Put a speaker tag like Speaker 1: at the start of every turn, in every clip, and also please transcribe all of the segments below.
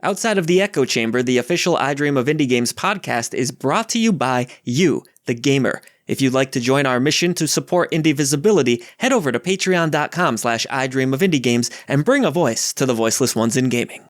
Speaker 1: Outside of the Echo Chamber, the official I Dream of Indie Games podcast is brought to you by you, the gamer. If you'd like to join our mission to support indie visibility, head over to patreon.com/idreamofindiegames and bring a voice to the voiceless ones in gaming.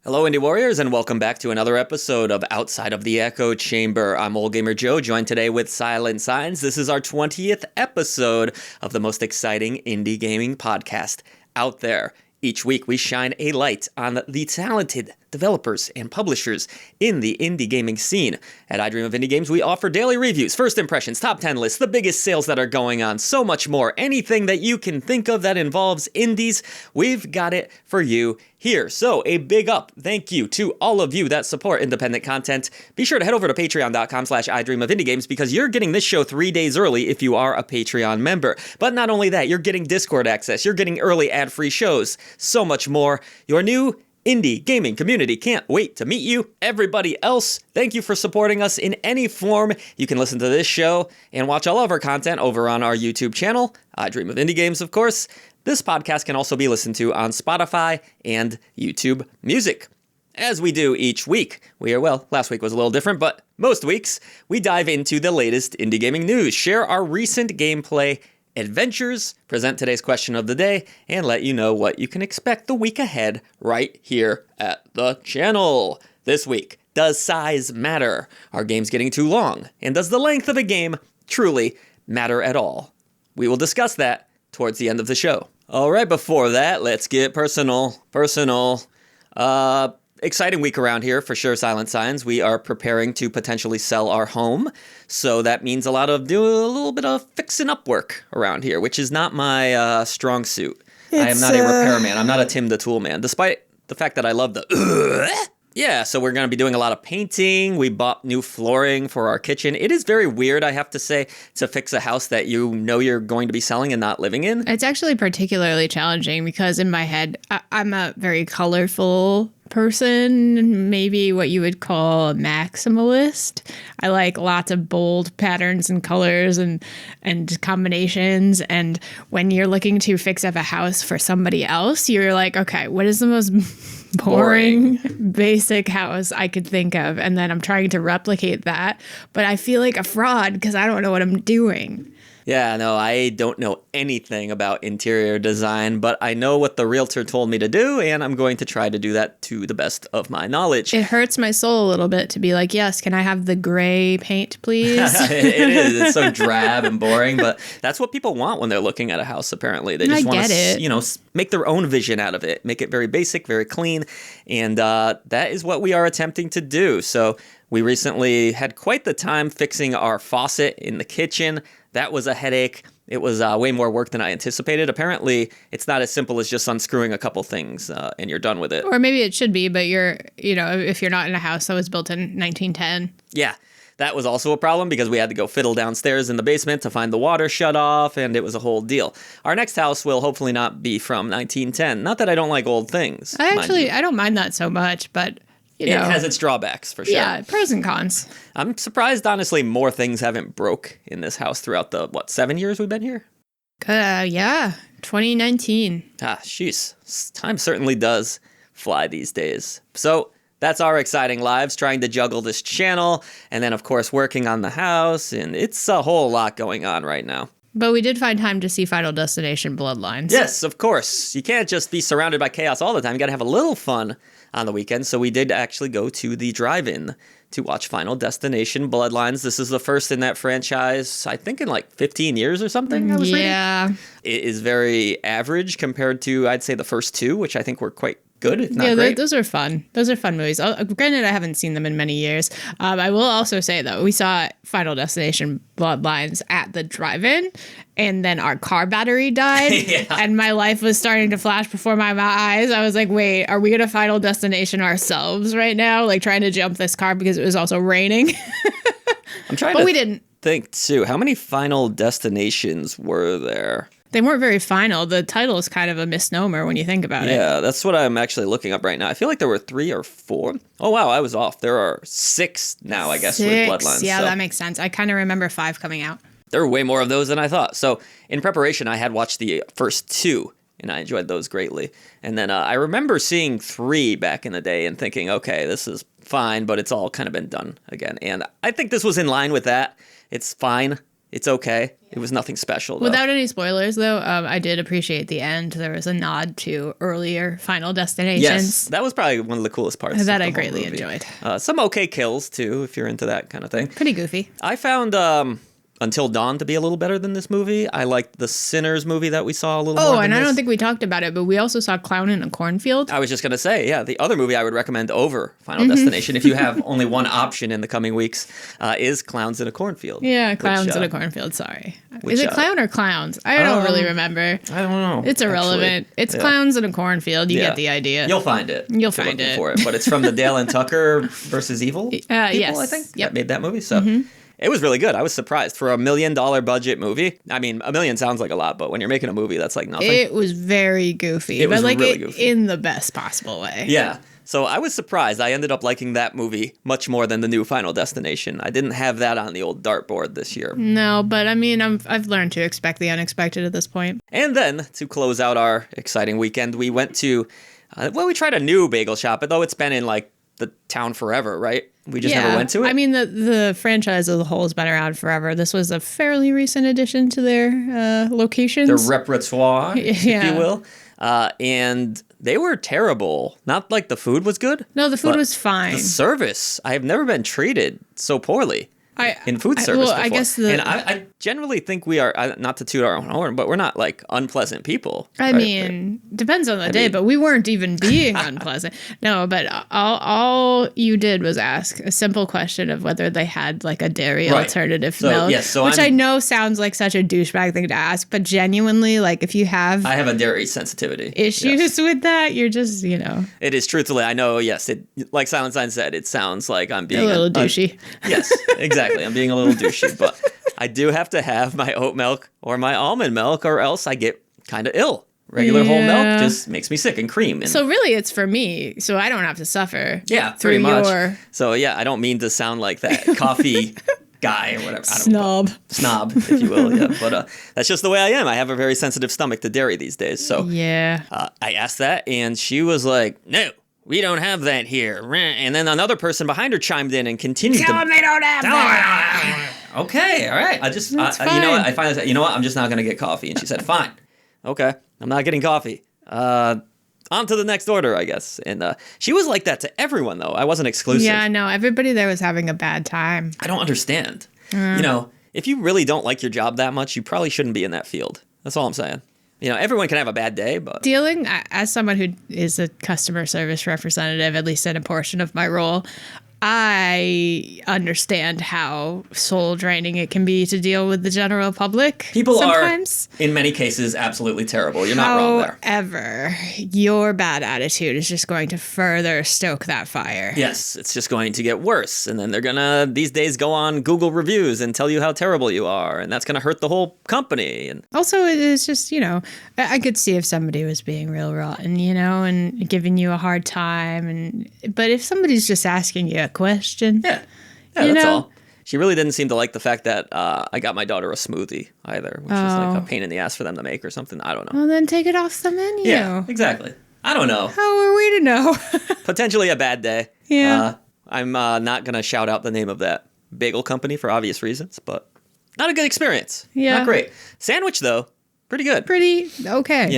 Speaker 1: Hello, Indie Warriors, and welcome back to another episode of Outside of the Echo Chamber. I'm Old Gamer Joe, joined today with Silent Signs. This is our 20th episode of the most exciting indie gaming podcast out there. Each week, we shine a light on the talented developers and publishers in the indie gaming scene. At I Dream of Indie Games, we offer daily reviews, first impressions, top 10 lists, the biggest sales that are going on, so much more. Anything that you can think of that involves indies, we've got it for you here. So a big up thank you to all of you that support independent content. Be sure to head over to patreon.com/idreamofindiegames because you're getting this show 3 days early if you are a Patreon member. But not only that, you're getting Discord access, you're getting early ad-free shows, so much more. Your new indie gaming community can't wait to meet you. Everybody else, thank you for supporting us in any form. You can listen to this show and watch all of our content over on our YouTube channel, I Dream of Indie Games, of course. This podcast can also be listened to on Spotify and YouTube Music. As we do each week, last week was a little different, but most weeks, we dive into the latest indie gaming news, share our recent gameplay adventures, present today's question of the day, and let you know what you can expect the week ahead right here at the channel. This week, does size matter? Are games getting too long? And does the length of a game truly matter at all? We will discuss that towards the end of the show. All right, before that, let's get personal. Exciting week around here for sure, Silent Signs. We are preparing to potentially sell our home. So that means a little bit of fixing up work around here, which is not my strong suit. I am not a repairman. I'm not a Tim the Tool Man, despite the fact that I love the Yeah, so we're going to be doing a lot of painting. We bought new flooring for our kitchen. It is very weird, I have to say, to fix a house that you know you're going to be selling and not living in.
Speaker 2: It's actually particularly challenging because in my head, I'm a very colorful person, maybe what you would call a maximalist. I like lots of bold patterns and colors and combinations. And when you're looking to fix up a house for somebody else, you're like, okay, what is the most boring, basic house I could think of? And then I'm trying to replicate that, but I feel like a fraud because I don't know what I'm doing.
Speaker 1: Yeah, no, I don't know anything about interior design, but I know what the realtor told me to do, and I'm going to try to do that to the best of my knowledge.
Speaker 2: It hurts my soul a little bit to be like, yes, can I have the gray paint, please?
Speaker 1: It is. It's so drab and boring, but that's what people want when they're looking at a house, apparently. They just want to, make their own vision out of it, make it very basic, very clean, and that is what we are attempting to do. So we recently had quite the time fixing our faucet in the kitchen. That was a headache. It was way more work than I anticipated. Apparently, it's not as simple as just unscrewing a couple things and you're done with it.
Speaker 2: Or maybe it should be, but if you're not in a house that was built in 1910.
Speaker 1: Yeah, that was also a problem because we had to go fiddle downstairs in the basement to find the water shut off, and it was a whole deal. Our next house will hopefully not be from 1910. Not that I don't like old things.
Speaker 2: I don't mind that so much, but it
Speaker 1: has its drawbacks, for sure.
Speaker 2: Yeah, pros and cons.
Speaker 1: I'm surprised, honestly, more things haven't broke in this house throughout the, 7 years we've been here?
Speaker 2: Yeah, 2019.
Speaker 1: Jeez. Time certainly does fly these days. So that's our exciting lives, trying to juggle this channel, and then, of course, working on the house, and it's a whole lot going on right now.
Speaker 2: But we did find time to see Final Destination Bloodlines.
Speaker 1: Yes, of course. You can't just be surrounded by chaos all the time. You got to have a little fun on the weekend. So we did actually go to the drive-in to watch Final Destination Bloodlines. This is the first in that franchise, I think, in like 15 years or something,
Speaker 2: Yeah.
Speaker 1: It is very average compared to, I'd say, the first two, which I think were quite good, if not
Speaker 2: Yeah,
Speaker 1: great.
Speaker 2: those are fun. Those are fun movies. Granted, I haven't seen them in many years. I will also say, though, we saw Final Destination Bloodlines at the drive-in, and then our car battery died, and my life was starting to flash before my eyes. I was like, wait, are we going to Final Destination ourselves right now? Like, trying to jump this car because it was also raining.
Speaker 1: I'm trying
Speaker 2: but
Speaker 1: to
Speaker 2: we didn't.
Speaker 1: think, too. How many Final Destinations were there?
Speaker 2: They weren't very final. The title is kind of a misnomer when you think about it.
Speaker 1: Yeah, that's what I'm actually looking up right now. I feel like there were 3 or 4. Oh, wow, I was off. There are 6 now, I guess, with Bloodlines.
Speaker 2: Yeah,
Speaker 1: so.
Speaker 2: that makes sense. I kind of remember 5 coming out.
Speaker 1: There were way more of those than I thought. So in preparation, I had watched the first 2, and I enjoyed those greatly. And then I remember seeing 3 back in the day and thinking, okay, this is fine, but it's all kind of been done again. And I think this was in line with that. It's fine. It's okay. It was nothing special, though.
Speaker 2: Without any spoilers, though, I did appreciate the end. There was a nod to earlier Final Destinations.
Speaker 1: Yes, that was probably one of the coolest parts.
Speaker 2: That I greatly enjoyed.
Speaker 1: Some okay kills, too, if you're into that kind of thing.
Speaker 2: Pretty goofy.
Speaker 1: I found Until Dawn to be a little better than this movie. I liked the Sinners movie that we saw a little more
Speaker 2: Oh,
Speaker 1: than
Speaker 2: and I
Speaker 1: this.
Speaker 2: don't think we talked about it, but we also saw Clown in a Cornfield.
Speaker 1: I was just going to say, yeah, the other movie I would recommend over Final Destination, if you have only one option in the coming weeks, is Clowns in a Cornfield.
Speaker 2: Yeah, Clowns
Speaker 1: which,
Speaker 2: in a Cornfield, sorry.
Speaker 1: which,
Speaker 2: Is it Clown or Clowns? I don't really remember.
Speaker 1: I don't know.
Speaker 2: It's irrelevant.
Speaker 1: Actually.
Speaker 2: It's Clowns in a Cornfield. You get the idea.
Speaker 1: You'll find it.
Speaker 2: You'll
Speaker 1: if you're
Speaker 2: find
Speaker 1: looking
Speaker 2: it.
Speaker 1: For it. But it's from the Dale and Tucker versus Evil people,
Speaker 2: yes.
Speaker 1: I think,
Speaker 2: Yep.
Speaker 1: that made that movie. So it was really good. I was surprised. For $1 million budget movie, I mean, $1 million sounds like a lot, but when you're making a movie, that's like nothing.
Speaker 2: It was very goofy.
Speaker 1: It was
Speaker 2: but like
Speaker 1: really goofy.
Speaker 2: in the best possible way.
Speaker 1: Yeah. So I was surprised. I ended up liking that movie much more than the new Final Destination. I didn't have that on the old dartboard this year.
Speaker 2: No, but I mean, I've learned to expect the unexpected at this point.
Speaker 1: And then, to close out our exciting weekend, we went to, we tried a new bagel shop, though it's been in, like, the town forever, right? We just never went to it?
Speaker 2: I mean, the franchise as a whole has been around forever. This was a fairly recent addition to their locations.
Speaker 1: Their repertoire, if you
Speaker 2: Yeah.
Speaker 1: will. And they were terrible. Not like the food was good.
Speaker 2: No, the food
Speaker 1: but
Speaker 2: was fine.
Speaker 1: The service. I have never been treated so poorly. In food service before.
Speaker 2: I guess
Speaker 1: and I generally think we are, not to toot our own horn, but we're not like unpleasant people.
Speaker 2: I
Speaker 1: right?
Speaker 2: mean, depends on the day, but we weren't even being unpleasant. No, but all you did was ask a simple question of whether they had like a dairy alternative milk, which I know sounds like such a douchebag thing to ask, but genuinely, like if you have
Speaker 1: I have a dairy sensitivity.
Speaker 2: issues with that, you're just,
Speaker 1: It is truthfully, I know, yes, it, like Silent Sign said, it sounds like I'm being
Speaker 2: a little douchey.
Speaker 1: Yes, exactly. I'm being a little douchey, but I do have to have my oat milk or my almond milk or else I get kind of ill. Regular whole milk just makes me sick, and cream. And
Speaker 2: so really it's for me, so I don't have to suffer.
Speaker 1: Yeah,
Speaker 2: through
Speaker 1: pretty much.
Speaker 2: your
Speaker 1: So yeah, I don't mean to sound like that coffee guy or whatever. I don't
Speaker 2: snob.
Speaker 1: Snob, if you will, yeah. But that's just the way I am. I have a very sensitive stomach to dairy these days. So
Speaker 2: Yeah.
Speaker 1: I asked that, and she was like, no. We don't have that here. And then another person behind her chimed in and continued
Speaker 2: Tell them they don't have that.
Speaker 1: Okay, all right. I just, you know what? I finally said, you know what? I'm just not going to get coffee. And she said, fine. Okay, I'm not getting coffee. On to the next order, I guess. And she was like that to everyone, though. I wasn't exclusive.
Speaker 2: Yeah, no, everybody there was having a bad time.
Speaker 1: I don't understand. You know, if you really don't like your job that much, you probably shouldn't be in that field. That's all I'm saying. You know, everyone can have a bad day, but...
Speaker 2: Dealing, as someone who is a customer service representative, at least in a portion of my role, I understand how soul draining it can be to deal with the general public.
Speaker 1: People
Speaker 2: sometimes.
Speaker 1: are, in many cases, absolutely terrible. You're not wrong there.
Speaker 2: However, your bad attitude is just going to further stoke that fire.
Speaker 1: Yes, it's just going to get worse. And then they're going to, these days, go on Google reviews and tell you how terrible you are. And that's going to hurt the whole company. And
Speaker 2: also, it's just, I could see if somebody was being real rotten, and giving you a hard time. But if somebody's just asking you a question.
Speaker 1: Yeah, that's all. She really didn't seem to like the fact that I got my daughter a smoothie either, which is like a pain in the ass for them to make or something. I don't know.
Speaker 2: Well, then take it off the menu.
Speaker 1: Yeah, exactly. I don't know.
Speaker 2: How are we to know?
Speaker 1: Potentially a bad day.
Speaker 2: Yeah.
Speaker 1: I'm not going to shout out the name of that bagel company for obvious reasons, but not a good experience.
Speaker 2: Yeah.
Speaker 1: Not great. Sandwich, though, pretty good.
Speaker 2: Pretty okay.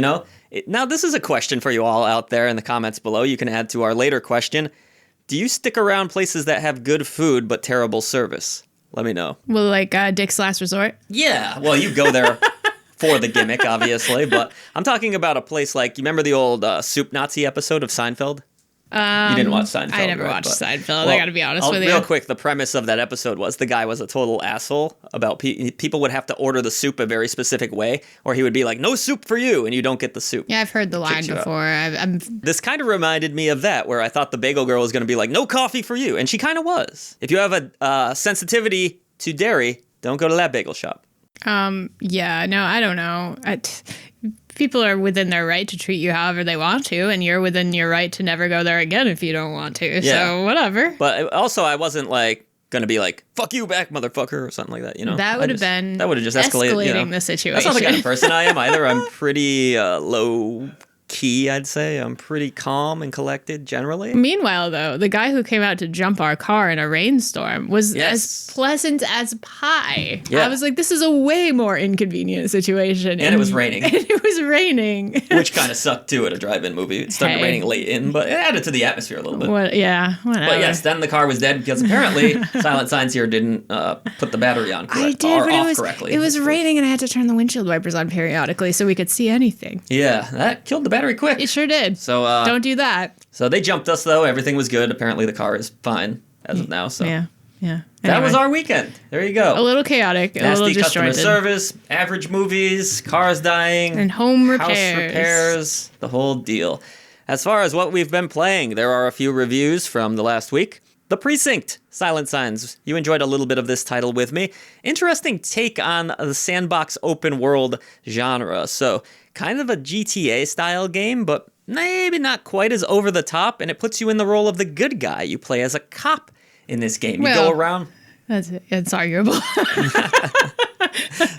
Speaker 1: Now, this is a question for you all out there in the comments below. You can add to our later question. Do you stick around places that have good food but terrible service? Let me know.
Speaker 2: Well, like Dick's Last Resort?
Speaker 1: Yeah. Well, you go there for the gimmick, obviously. But I'm talking about a place like, you remember the old Soup Nazi episode of Seinfeld? You didn't watch Seinfeld,
Speaker 2: I never
Speaker 1: right?
Speaker 2: watched Seinfeld.
Speaker 1: Well,
Speaker 2: I got to be honest with you.
Speaker 1: Real quick, the premise of that episode was the guy was a total asshole about people would have to order the soup a very specific way, or he would be like, no soup for you, and you don't get the soup.
Speaker 2: Yeah, I've heard the line before.
Speaker 1: This kind of reminded me of that, where I thought the bagel girl was going to be like, no coffee for you, and she kind of was. If you have a sensitivity to dairy, don't go to that bagel shop.
Speaker 2: Yeah, no, I don't know. People are within their right to treat you however they want to, and you're within your right to never go there again if you don't want to. Yeah. So whatever.
Speaker 1: But also, I wasn't like going to be like, fuck you back, motherfucker, or something like that, you know?
Speaker 2: That would have just escalating the situation.
Speaker 1: That's not the kind of person I am either. I'm pretty low key, I'd say. I'm pretty calm and collected generally.
Speaker 2: Meanwhile, though, the guy who came out to jump our car in a rainstorm was as pleasant as pie. Yeah. I was like, this is a way more inconvenient situation.
Speaker 1: And it was raining.
Speaker 2: And it was raining.
Speaker 1: Which kind of sucked, too, at a drive-in movie. It started raining late in, but it added to the atmosphere a little bit.
Speaker 2: Whatever.
Speaker 1: But yes, then the car was dead because apparently Silent Signs here didn't put the battery on correctly.
Speaker 2: It was raining and I had to turn the windshield wipers on periodically so we could see anything.
Speaker 1: Yeah, that killed the battery quick.
Speaker 2: It sure did.
Speaker 1: So
Speaker 2: don't do that.
Speaker 1: So they jumped us though. Everything was good. Apparently the car is fine as of now. So
Speaker 2: yeah.
Speaker 1: That was our weekend. There you go.
Speaker 2: A little chaotic, a
Speaker 1: nasty
Speaker 2: little
Speaker 1: customer
Speaker 2: disjointed.
Speaker 1: service, average movies, cars dying,
Speaker 2: and home
Speaker 1: house repairs, the whole deal. As far as what we've been playing, there are a few reviews from the last week. The Precinct, Silent Signs. You enjoyed a little bit of this title with me. Interesting take on the sandbox open world genre. So kind of a GTA style game, but maybe not quite as over the top. And it puts you in the role of the good guy. You play as a cop in this game. You go around.
Speaker 2: It's arguable.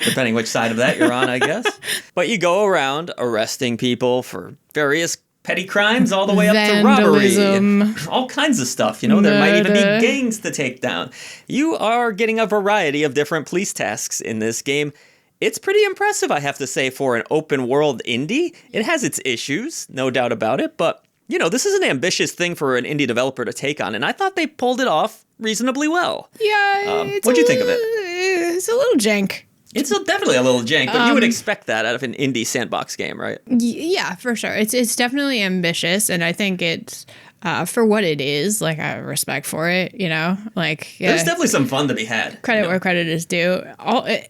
Speaker 1: Depending which side of that you're on, I guess. But you go around arresting people for various petty crimes all the way up to robbery. All kinds of stuff, you know. There might even be gangs to take down. You are getting a variety of different police tasks in this game. It's pretty impressive, I have to say, for an open world indie. It has its issues, no doubt about it, but you know, this is an ambitious thing for an indie developer to take on, and I thought they pulled it off reasonably well.
Speaker 2: Yeah,
Speaker 1: what'd you think of it?
Speaker 2: It's a little jank.
Speaker 1: It's definitely a little jank, but you would expect that out of an indie sandbox game, right?
Speaker 2: Yeah, for sure. It's definitely ambitious, and I think it's for what it is. Like, I have respect for it. You know, like
Speaker 1: there's definitely some fun to be had.
Speaker 2: Credit where credit is due.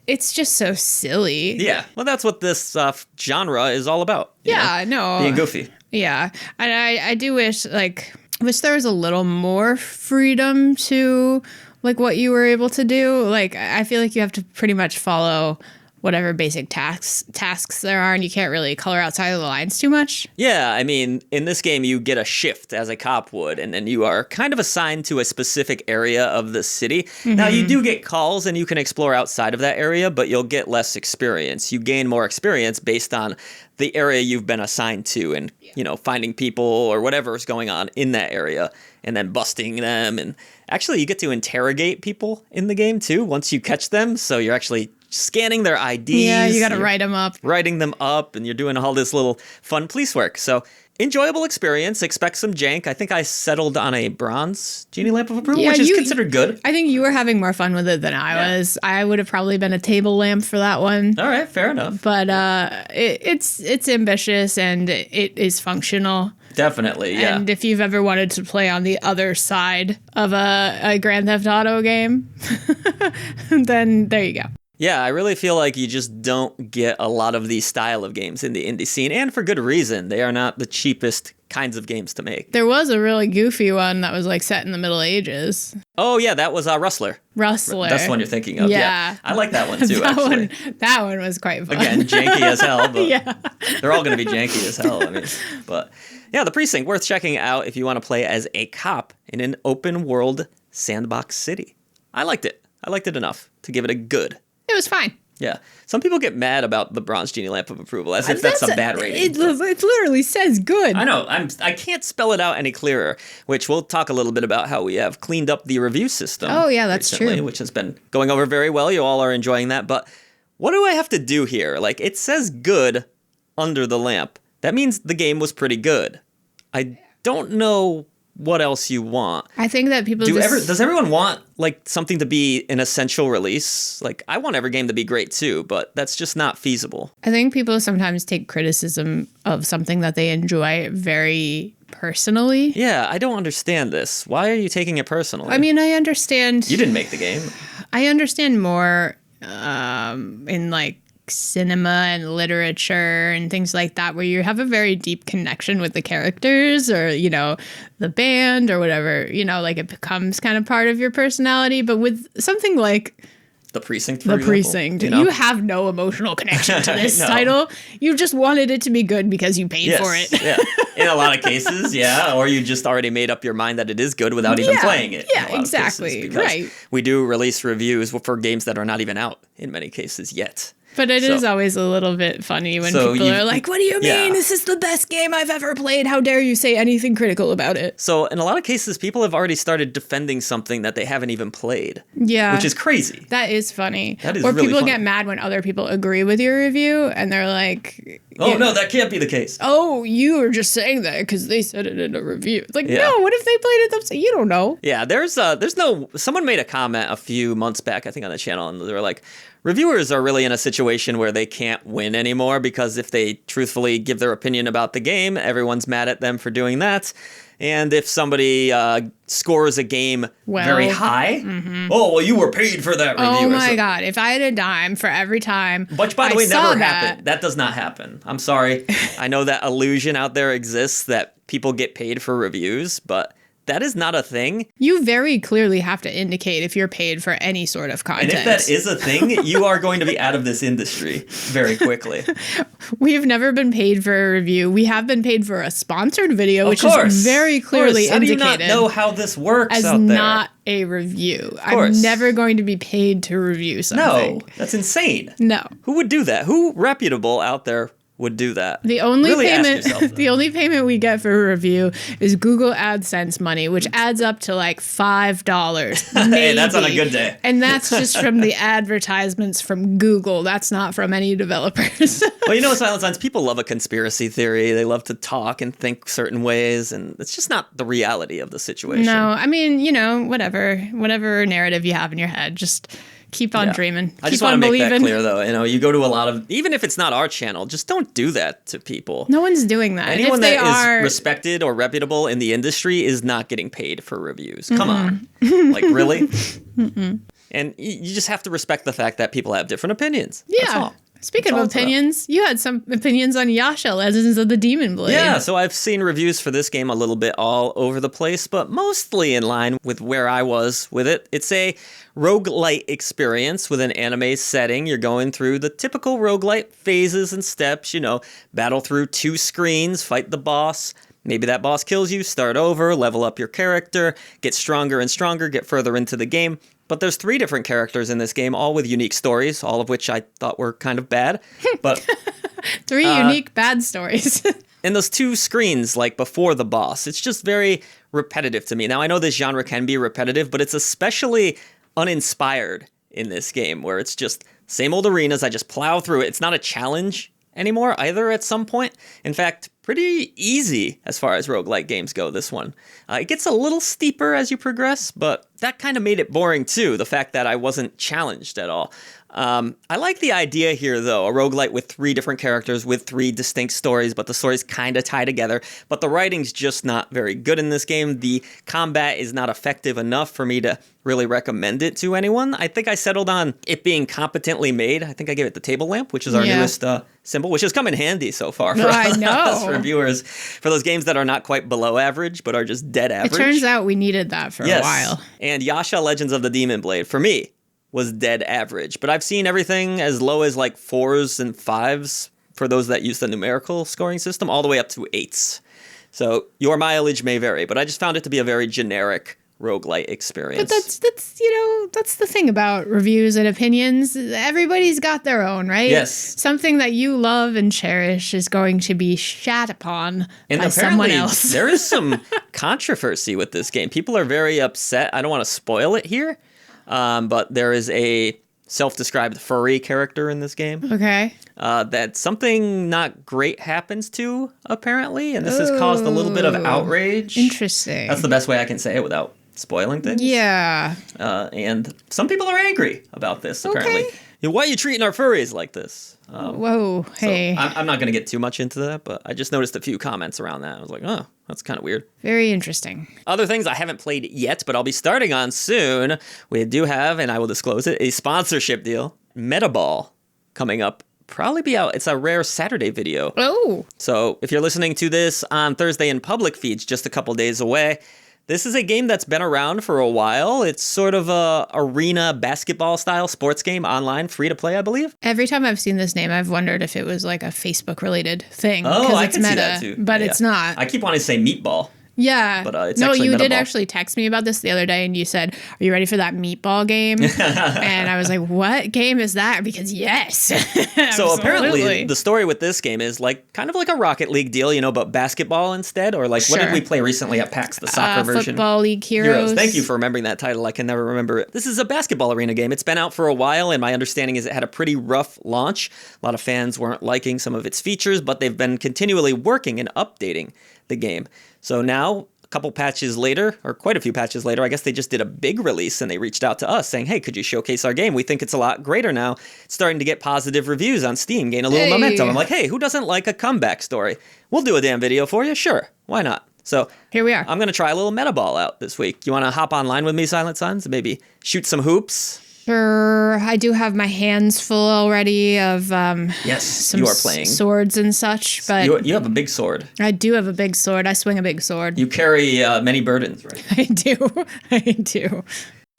Speaker 2: It's just so silly.
Speaker 1: Yeah, well, that's what this genre is all about.
Speaker 2: Yeah, no,
Speaker 1: being goofy.
Speaker 2: Yeah, and I do wish there was a little more freedom to like what you were able to do. Like, I feel like you have to pretty much follow whatever basic tasks there are, and you can't really color outside of the lines too much.
Speaker 1: Yeah, I mean, in this game, you get a shift as a cop would, and then you are kind of assigned to a specific area of the city. Mm-hmm. Now, you do get calls, and you can explore outside of that area, but you'll get less experience. You gain more experience based on the area you've been assigned to and, you know, finding people or whatever is going on in that area and then busting them. And actually, you get to interrogate people in the game, too, once you catch them. So you're actually scanning their IDs.
Speaker 2: Yeah, you got to write them up.
Speaker 1: Writing them up, and you're doing all this little fun police work. So enjoyable experience. Expect some jank. I think I settled on a bronze Genie Lamp of Approval, which is considered good.
Speaker 2: I think you were having more fun with it than I was. I would have probably been a table lamp for that one.
Speaker 1: All right, fair enough.
Speaker 2: But it's ambitious and it is functional.
Speaker 1: Definitely, yeah.
Speaker 2: And if you've ever wanted to play on the other side of a Grand Theft Auto game, then there you go.
Speaker 1: Yeah, I really feel like you just don't get a lot of these style of games in the indie scene, and for good reason. They are not the cheapest kinds of games to make.
Speaker 2: There was a really goofy one that was like set in the Middle Ages.
Speaker 1: Oh, yeah, that was Rustler.
Speaker 2: That's
Speaker 1: the one you're thinking of. Yeah. I like that one, too, actually.
Speaker 2: That one was quite fun.
Speaker 1: Again, janky as hell, but
Speaker 2: yeah.
Speaker 1: They're all going to be janky as hell. I mean, but yeah, The Precinct, worth checking out if you want to play as a cop in an open world sandbox city. I liked it. I liked it enough to give it a good.
Speaker 2: It was fine.
Speaker 1: Yeah. Some people get mad about the bronze Genie Lamp of Approval, as if that's a bad rating.
Speaker 2: It literally says good.
Speaker 1: I know. I can't spell it out any clearer, which we'll talk a little bit about how we have cleaned up the review system.
Speaker 2: Oh, yeah, that's
Speaker 1: recently,
Speaker 2: true.
Speaker 1: Which has been going over very well. You all are enjoying that. But what do I have to do here? Like, it says good under the lamp. That means the game was pretty good. I don't know what else you want.
Speaker 2: I think that people
Speaker 1: does everyone want like something to be an essential release? Like I want every game to be great too, but that's just not feasible.
Speaker 2: I think people sometimes take criticism of something that they enjoy very personally.
Speaker 1: Yeah, I don't understand this. Why are you taking it personally?
Speaker 2: I mean, I understand.
Speaker 1: You didn't make the game.
Speaker 2: I understand more in like cinema and literature and things like that, where you have a very deep connection with the characters or, you know, the band or whatever, you know, like it becomes kind of part of your personality. But with something like
Speaker 1: The Precinct,
Speaker 2: The Precinct, you have no emotional connection to this title. You just wanted it to be good because you paid for it.
Speaker 1: Yeah. In a lot of cases, yeah. Or you just already made up your mind that it is good without even playing it.
Speaker 2: Yeah, exactly. Right.
Speaker 1: We do release reviews for games that are not even out in many cases yet.
Speaker 2: But it is always a little bit funny when people are like, what do you mean? This is the best game I've ever played. How dare you say anything critical about it?
Speaker 1: So in a lot of cases, people have already started defending something that they haven't even played.
Speaker 2: Yeah.
Speaker 1: Which is crazy.
Speaker 2: That is funny.
Speaker 1: That is
Speaker 2: or
Speaker 1: really
Speaker 2: people
Speaker 1: funny.
Speaker 2: get mad when other people agree with your review and they're like,
Speaker 1: oh, no, that can't be the case.
Speaker 2: Oh, you were just saying that because they said it in a review. It's like, no, what if they played it themselves? You don't know.
Speaker 1: Yeah, someone made a comment a few months back, I think on the channel, and they were like, reviewers are really in a situation where they can't win anymore because if they truthfully give their opinion about the game, everyone's mad at them for doing that. And if somebody scores a game very high, oh, well, you were paid for that review.
Speaker 2: Oh, my God. If I had a dime for every time
Speaker 1: Which, by the way, never happened. That does not happen. I'm sorry. I know that illusion out there exists that people get paid for reviews, but that is not a thing.
Speaker 2: You very clearly have to indicate if you're paid for any sort of content.
Speaker 1: And if that is a thing, you are going to be out of this industry very quickly.
Speaker 2: We've never been paid for a review. We have been paid for a sponsored video, which is very clearly
Speaker 1: indicated. How do you not
Speaker 2: indicated
Speaker 1: know how this works
Speaker 2: as
Speaker 1: out there?
Speaker 2: not a review. I'm never going to be paid to review something.
Speaker 1: No, that's insane.
Speaker 2: No.
Speaker 1: Who would do that? Who reputable out there would do that?
Speaker 2: The only payment we get for a review is Google AdSense money, which adds up to like $5. Maybe.
Speaker 1: Hey, that's on a good day.
Speaker 2: And that's just from the advertisements from Google. That's not from any developers.
Speaker 1: Well, you know, Silent Signs, people love a conspiracy theory. They love to talk and think certain ways, and it's just not the reality of the situation.
Speaker 2: No, I mean, you know, whatever narrative you have in your head, just keep on dreaming.
Speaker 1: I just want to make that clear, though. You know, you go to a lot of, even if it's not our channel, just don't do that to people.
Speaker 2: No one's doing that.
Speaker 1: Anyone that is respected or reputable in the industry is not getting paid for reviews. Come on. Like, really? And you just have to respect the fact that people have different opinions.
Speaker 2: Yeah.
Speaker 1: That's all.
Speaker 2: Speaking of opinions, you had some opinions on Yasha, Legends of the Demon Blade.
Speaker 1: Yeah, so I've seen reviews for this game a little bit all over the place, but mostly in line with where I was with it. It's a roguelite experience with an anime setting. You're going through the typical roguelite phases and steps, you know, battle through 2 screens, fight the boss. Maybe that boss kills you, start over, level up your character, get stronger and stronger, get further into the game. But there's 3 different characters in this game, all with unique stories, all of which I thought were kind of bad. But
Speaker 2: 3 unique bad stories.
Speaker 1: And those 2 screens, like before the boss, it's just very repetitive to me. Now, I know this genre can be repetitive, but it's especially uninspired in this game, where it's just same old arenas. I just plow through it. It's not a challenge anymore either at some point. In fact, pretty easy as far as roguelike games go, this one. It gets a little steeper as you progress, but that kind of made it boring too, the fact that I wasn't challenged at all. I like the idea here, though, a roguelite with 3 different characters with 3 distinct stories, but the stories kind of tie together. But the writing's just not very good in this game. The combat is not effective enough for me to really recommend it to anyone. I think I settled on it being competently made. I think I gave it the table lamp, which is our newest symbol, which has come in handy so far for us reviewers, for those games that are not quite below average, but are just dead average.
Speaker 2: It turns out we needed that for a while.
Speaker 1: And Yasha Legends of the Demon Blade, for me, was dead average. But I've seen everything as low as like 4s and 5s for those that use the numerical scoring system, all the way up to 8s. So your mileage may vary, but I just found it to be a very generic roguelite experience.
Speaker 2: But that's the thing about reviews and opinions. Everybody's got their own, right?
Speaker 1: Yes.
Speaker 2: Something that you love and cherish is going to be shat upon by someone else.
Speaker 1: There is some controversy with this game. People are very upset. I don't want to spoil it here. But there is a self-described furry character in this game.
Speaker 2: Okay.
Speaker 1: That something not great happens to, apparently, and this has caused a little bit of outrage.
Speaker 2: Interesting.
Speaker 1: That's the best way I can say it without spoiling things.
Speaker 2: Yeah.
Speaker 1: And some people are angry about this, apparently.
Speaker 2: Okay.
Speaker 1: Why are you treating our furries like this?
Speaker 2: Whoa, hey.
Speaker 1: So I'm not going to get too much into that, but I just noticed a few comments around that. I was like, oh, that's kind of weird.
Speaker 2: Very interesting.
Speaker 1: Other things I haven't played yet, but I'll be starting on soon. We do have, and I will disclose it, a sponsorship deal. Metaball coming up. Probably be out. It's a rare Saturday video.
Speaker 2: Oh.
Speaker 1: So if you're listening to this on Thursday in public feeds, just a couple days away, this is a game that's been around for a while. It's sort of a arena basketball style sports game online, free to play, I believe.
Speaker 2: Every time I've seen this name, I've wondered if it was like a Facebook related thing.
Speaker 1: Oh, I
Speaker 2: it's
Speaker 1: can
Speaker 2: meta,
Speaker 1: see that too.
Speaker 2: But
Speaker 1: Yeah.
Speaker 2: it's not.
Speaker 1: I keep wanting to say meatball.
Speaker 2: Yeah.
Speaker 1: But it's
Speaker 2: no,
Speaker 1: actually
Speaker 2: you did
Speaker 1: Metaball.
Speaker 2: actually text me about this the other day and you said, "Are you ready for that meatball game?" And I was like, "What game is that?" Because yes.
Speaker 1: So apparently
Speaker 2: Absolutely.
Speaker 1: the story with this game is like kind of like a Rocket League deal, but basketball instead, or like what did
Speaker 2: Sure.
Speaker 1: we play recently at PAX, the soccer version?
Speaker 2: Football League Heroes.
Speaker 1: Thank you for remembering that title. I can never remember it. This is a basketball arena game. It's been out for a while, and my understanding is it had a pretty rough launch. A lot of fans weren't liking some of its features, but they've been continually working and updating the game. So now, a couple patches later, or quite a few patches later, I guess they just did a big release, and they reached out to us saying, hey, could you showcase our game? We think it's a lot greater now. It's starting to get positive reviews on Steam, gain a little momentum. I'm like, hey, who doesn't like a comeback story? We'll do a damn video for you. Sure. Why not? So
Speaker 2: Here we are.
Speaker 1: I'm going to try a little Metaball out this week. You want to hop online with me, Silent Sons, and maybe shoot some hoops?
Speaker 2: Sure. I do have my hands full already of
Speaker 1: Yes,
Speaker 2: some
Speaker 1: you are playing.
Speaker 2: swords and such, but
Speaker 1: You have a big sword.
Speaker 2: I do have a big sword. I swing a big sword.
Speaker 1: You carry many burdens, right?
Speaker 2: I do. I do.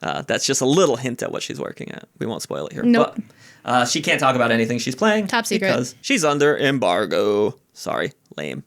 Speaker 1: That's just a little hint at what she's working at. We won't spoil it here.
Speaker 2: Nope.
Speaker 1: But she can't talk about anything she's playing.
Speaker 2: Top secret.
Speaker 1: Because she's under embargo. Sorry, lame.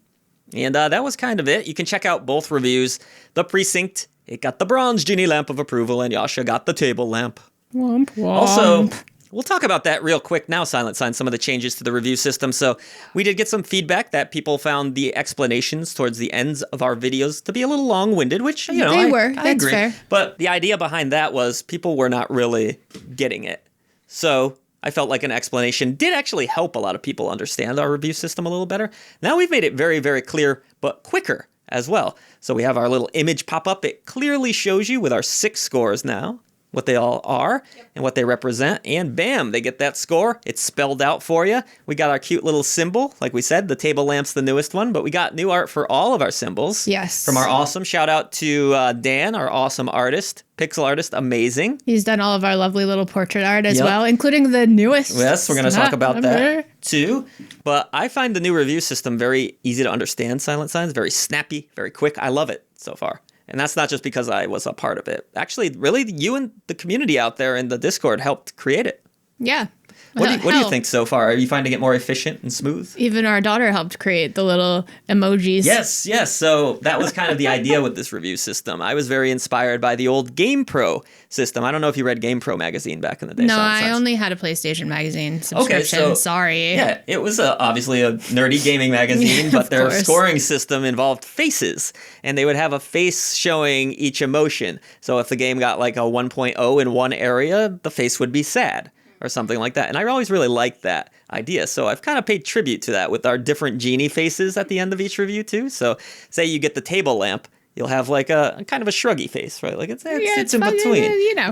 Speaker 1: And that was kind of it. You can check out both reviews. The Precinct, it got the bronze genie lamp of approval, and Yasha got the table lamp.
Speaker 2: Womp womp.
Speaker 1: Also, we'll talk about that real quick now, Silent Sign, some of the changes to the review system. So we did get some feedback that people found the explanations towards the ends of our videos to be a little long-winded, which,
Speaker 2: They
Speaker 1: I
Speaker 2: were. That's
Speaker 1: agree.
Speaker 2: fair.
Speaker 1: But the idea behind that was people were not really getting it. So I felt like an explanation did actually help a lot of people understand our review system a little better. Now we've made it very, very clear, but quicker as well. So we have our little image pop up. It clearly shows you with our 6 scores now what they all are and what they represent, and bam, they get that score. It's spelled out for you. We got our cute little symbol. Like we said, the table lamp's the newest one, but we got new art for all of our symbols.
Speaker 2: Yes.
Speaker 1: From our awesome, shout out to Dan, our awesome artist, pixel artist, amazing.
Speaker 2: He's done all of our lovely little portrait art as
Speaker 1: Yep.
Speaker 2: well, including the newest.
Speaker 1: Yes, we're going to talk about
Speaker 2: number.
Speaker 1: that too. But I find the new review system very easy to understand, Silent Signs, very snappy, very quick. I love it so far. And that's not just because I was a part of it. Actually, really, you and the community out there in the Discord helped create it.
Speaker 2: Yeah.
Speaker 1: What do you
Speaker 2: Hell,
Speaker 1: think so far? Are you finding it more efficient and smooth?
Speaker 2: Even our daughter helped create the little emojis.
Speaker 1: Yes. So that was kind of the idea with this review system. I was very inspired by the old GamePro system. I don't know if you read GamePro magazine back in the day.
Speaker 2: No,
Speaker 1: Silent
Speaker 2: I
Speaker 1: Signs.
Speaker 2: only had a PlayStation magazine subscription. Sorry.
Speaker 1: Yeah, it was obviously a nerdy gaming magazine, but their
Speaker 2: course.
Speaker 1: scoring system involved faces, and they would have a face showing each emotion. So if the game got like a 1.0 in one area, the face would be sad or something like that. And I always really liked that idea. So I've kind of paid tribute to that with our different genie faces at the end of each review too. So say you get the table lamp, you'll have like a kind of a shruggy face, right? Like it's in
Speaker 2: fun,
Speaker 1: between.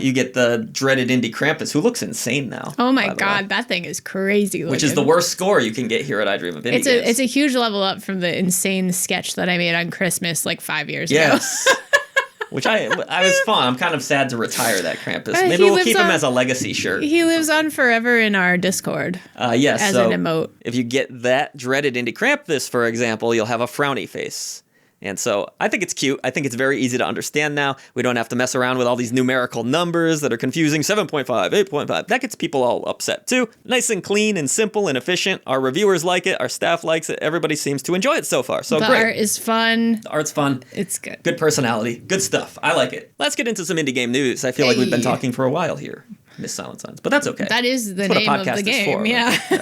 Speaker 2: You
Speaker 1: get the dreaded Indy Krampus, who looks insane now.
Speaker 2: Oh my
Speaker 1: by the way.
Speaker 2: God, that thing is crazy looking.
Speaker 1: Which is the worst score you can get here at I Dream of Indie Games.
Speaker 2: It's a huge level up from the insane sketch that I made on Christmas like 5 years ago.
Speaker 1: Yes. Which I was fun. I'm kind of sad to retire that Krampus. Maybe
Speaker 2: he
Speaker 1: we'll
Speaker 2: lives
Speaker 1: keep him
Speaker 2: on-
Speaker 1: as a legacy shirt.
Speaker 2: He lives on forever in our Discord
Speaker 1: Yes.
Speaker 2: as
Speaker 1: So
Speaker 2: an emote.
Speaker 1: if you get that dreaded Indy Krampus, for example, you'll have a frowny face. And so I think it's cute. I think it's very easy to understand now. We don't have to mess around with all these numerical numbers that are confusing. 7.5, 8.5. That gets people all upset too. Nice and clean and simple and efficient. Our reviewers like it. Our staff likes it. Everybody seems to enjoy it so far. So
Speaker 2: The
Speaker 1: great.
Speaker 2: art is fun.
Speaker 1: The art's fun.
Speaker 2: It's good.
Speaker 1: Good personality. Good stuff. I like it. Let's get into some indie game news. I feel like we've been
Speaker 2: Hey.
Speaker 1: talking for a while here, Miss Silent Signs. But that's okay.
Speaker 2: That is the
Speaker 1: That's what a
Speaker 2: name of
Speaker 1: podcast
Speaker 2: the
Speaker 1: is
Speaker 2: game.
Speaker 1: for,
Speaker 2: Yeah.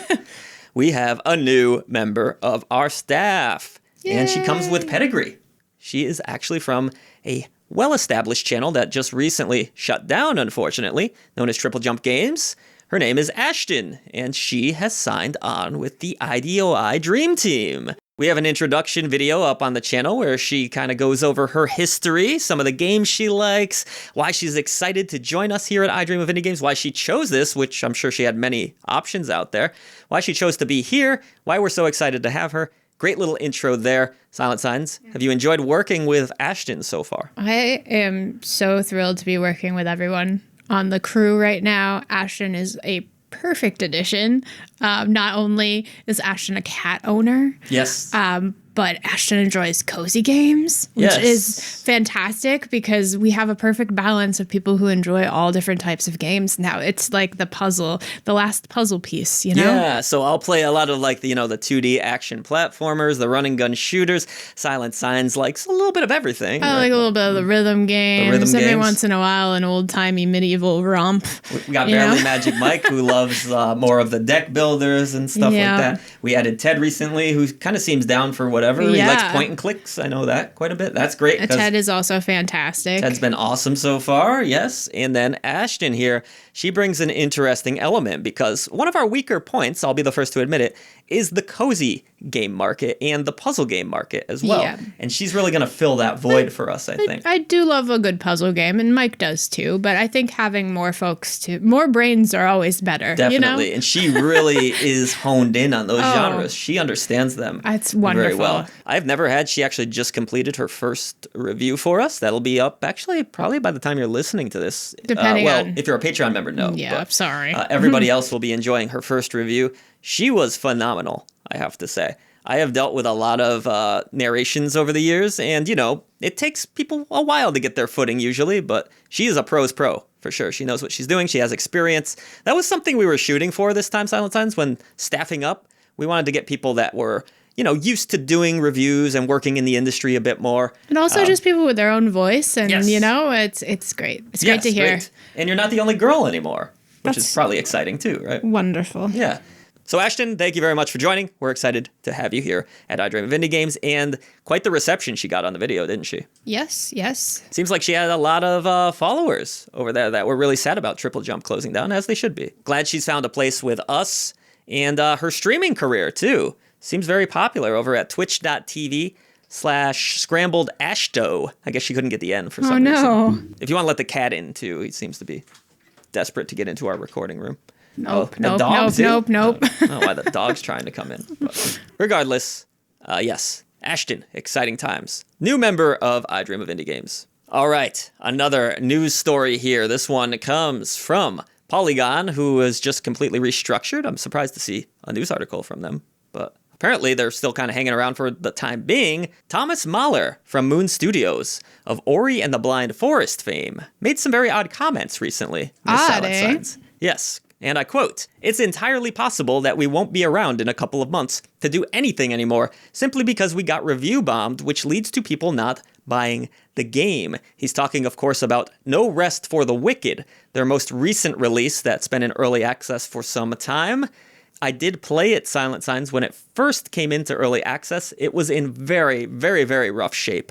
Speaker 1: We have a new member of our staff. And she comes with
Speaker 2: Yay.
Speaker 1: pedigree. She is actually from a well-established channel that just recently shut down, unfortunately, known as Triple Jump Games. Her name is Ashton, and she has signed on with the IDOI Dream Team. We have an introduction video up on the channel where she kind of goes over her history, some of the games she likes, why she's excited to join us here at I Dream of Indie Games, why she chose this, which I'm sure she had many options out there, why she chose to be here, why we're so excited to have her. Great little intro there. Silent Signs, have you enjoyed working with Ashton so far?
Speaker 2: I am so thrilled to be working with everyone on the crew right now. Ashton is a perfect addition. Not only is Ashton a cat owner,
Speaker 1: Yes.
Speaker 2: But Ashton enjoys cozy games, which is fantastic because we have a perfect balance of people who enjoy all different types of games. Now it's like the last puzzle piece, you know?
Speaker 1: Yeah, so I'll play a lot of like, the 2D action platformers, the run and gun shooters. Silent Signs likes a little bit of everything.
Speaker 2: I like a little bit of the rhythm games. Every
Speaker 1: games.
Speaker 2: once in a while, an old-timey medieval romp.
Speaker 1: We got Barely Magic Mike, who loves more of the deck builders and stuff like that. We added Ted recently, who kind of seems down for whatever. He likes point and clicks. I know that quite a bit. That's great.
Speaker 2: Ted is also fantastic.
Speaker 1: Ted's been awesome so far, yes. And then Ashton here, she brings an interesting element because one of our weaker points, I'll be the first to admit it, is the cozy game market and the puzzle game market as well. Yeah. And she's really going to fill that void for us, I think.
Speaker 2: I do love a good puzzle game, and Mike does too, but I think having more brains are always better.
Speaker 1: Definitely.
Speaker 2: You know?
Speaker 1: And she really is honed in on those genres. She understands them
Speaker 2: wonderful.
Speaker 1: very well. She actually just completed her first review for us. That'll be up actually probably by the time you're listening to this.
Speaker 2: Depending on.
Speaker 1: If you're a Patreon member, no.
Speaker 2: Yeah, I'm sorry.
Speaker 1: Everybody else will be enjoying her first review. She was phenomenal, I have to say. I have dealt with a lot of narrations over the years, and, it takes people a while to get their footing usually, but she is a pro's pro, for sure. She knows what she's doing. She has experience. That was something we were shooting for this time, Silent Signs, when staffing up. We wanted to get people that were, used to doing reviews and working in the industry a bit more.
Speaker 2: And also just people with their own voice, and,
Speaker 1: yes.
Speaker 2: It's great. It's great to hear.
Speaker 1: Great. And you're not the only girl anymore, which is probably exciting too, right?
Speaker 2: Wonderful.
Speaker 1: Yeah. So Ashton, thank you very much for joining. We're excited to have you here at I Dream of Indie Games, and quite the reception she got on the video, didn't she?
Speaker 2: Yes.
Speaker 1: Seems like she had a lot of followers over there that were really sad about Triple Jump closing down, as they should be. Glad she's found a place with us, and her streaming career, too. Seems very popular over at twitch.tv/scrambledashto. I guess she couldn't get the N for some reason. If you want to let the cat in, too, he seems to be desperate to get into our recording room.
Speaker 2: Nope.
Speaker 1: I don't know why the dog's trying to come in. But regardless, yes, Ashton, exciting times. New member of I Dream of Indie Games. All right, another news story here. This one comes from Polygon, who was just completely restructured. I'm surprised to see a news article from them, but apparently they're still kind of hanging around for the time being. Thomas Mahler from Moon Studios of Ori and the Blind Forest fame made some very odd comments recently.
Speaker 2: Odd,
Speaker 1: Signs. Yes. And I quote, "It's entirely possible that we won't be around in a couple of months to do anything anymore simply because we got review bombed, which leads to people not buying the game." He's talking, of course, about No Rest for the Wicked, their most recent release that's been in early access for some time. I did play it, Silent Signs, when it first came into early access. It was in very, very, very rough shape.